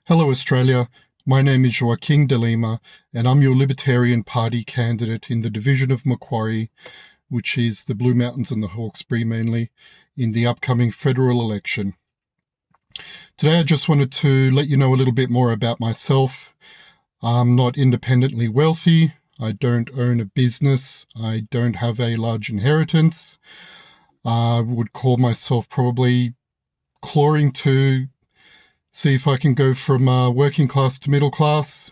Hello Australia, my name is Joaquin de Lima and I'm your Libertarian Party candidate in the division of Macquarie, which is the Blue Mountains and the Hawkesbury mainly, in the upcoming federal election. Today I just wanted to let you know a little bit more about myself. I'm not independently wealthy, I don't own a business, I don't have a large inheritance. I would call myself probably clawing to see if I can go from working class to middle class.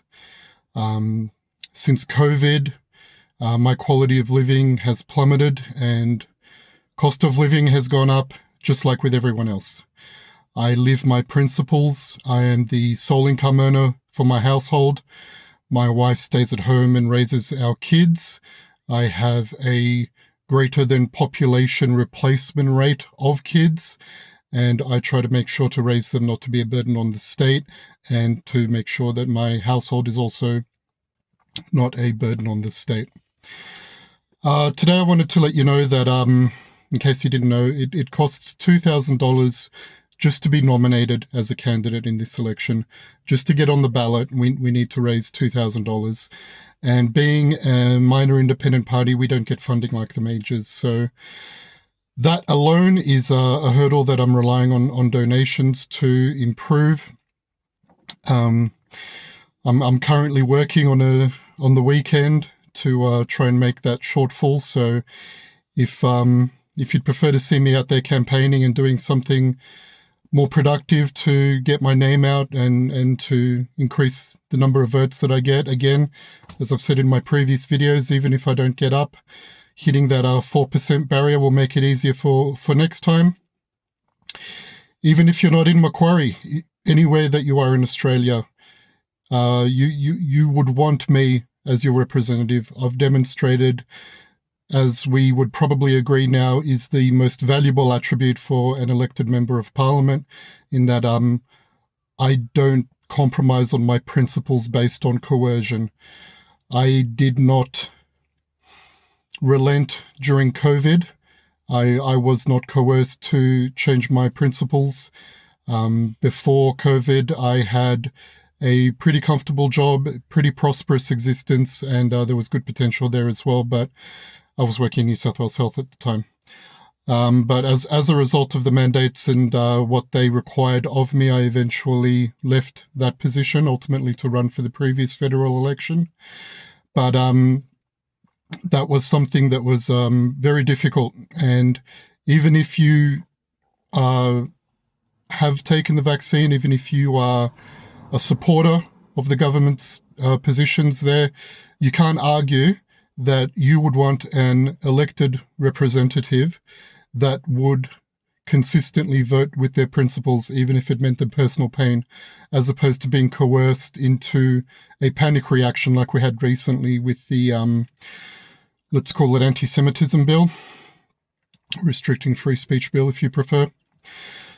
Since COVID, my quality of living has plummeted and cost of living has gone up, just like with everyone else. I live my principles. I am the sole income earner for my household. My wife stays at home and raises our kids. I have a greater than population replacement rate of kids, and I try to make sure to raise them not to be a burden on the state and to make sure that my household is also not a burden on the state. Today I wanted to let you know that, in case you didn't know, it costs $2,000 just to be nominated as a candidate in this election. Just to get on the ballot, we need to raise $2,000. And being a minor independent party, we don't get funding like the majors. So that alone is a hurdle that I'm relying on donations to improve. I'm currently working on the weekend to try and make that shortfall. So if you'd prefer to see me out there campaigning and doing something more productive to get my name out and to increase the number of votes that I get, again, as I've said in my previous videos, even if I don't get up, hitting that 4% barrier will make it easier for next time. Even if you're not in Macquarie, anywhere that you are in Australia, you would want me as your representative. I've demonstrated, as we would probably agree now, is the most valuable attribute for an elected member of parliament, in that I don't compromise on my principles based on coercion. I did not relent during COVID. I was not coerced to change my principles. Before COVID, I had a pretty comfortable job, pretty prosperous existence, and there was good potential there as well, but I was working in New South Wales Health at the time. But as a result of the mandates and what they required of me, I eventually left that position, ultimately to run for the previous federal election. But that was something that was very difficult. And even if you have taken the vaccine, even if you are a supporter of the government's positions there, you can't argue that you would want an elected representative that would consistently vote with their principles, even if it meant them personal pain, as opposed to being coerced into a panic reaction like we had recently with the, let's call it anti-Semitism bill, restricting free speech bill if you prefer.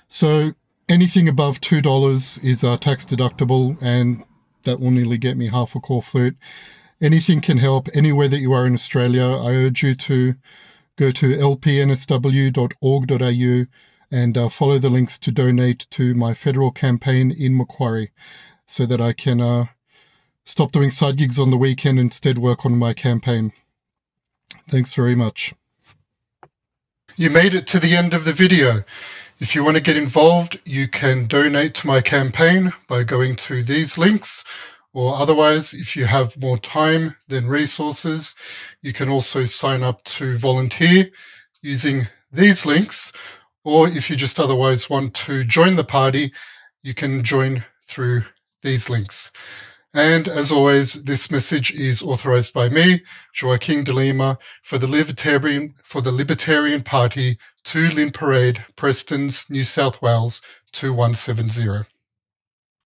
So anything above $2 is tax deductible, and that will nearly get me half a cornflute. Anything can help anywhere that you are in Australia. I urge you to go to lpnsw.org.au and follow the links to donate to my federal campaign in Macquarie, so that I can stop doing side gigs on the weekend and instead work on my campaign. Thanks very much. You made it to the end of the video. If you want to get involved, you can donate to my campaign by going to these links. Or otherwise, if you have more time than resources, you can also sign up to volunteer using these links. Or if you just otherwise want to join the party, you can join through these links. And as always, this message is authorized by me, Joaquin de Lima, for the Libertarian Party, 2 Lynn Parade, Prestons, New South Wales, 2170.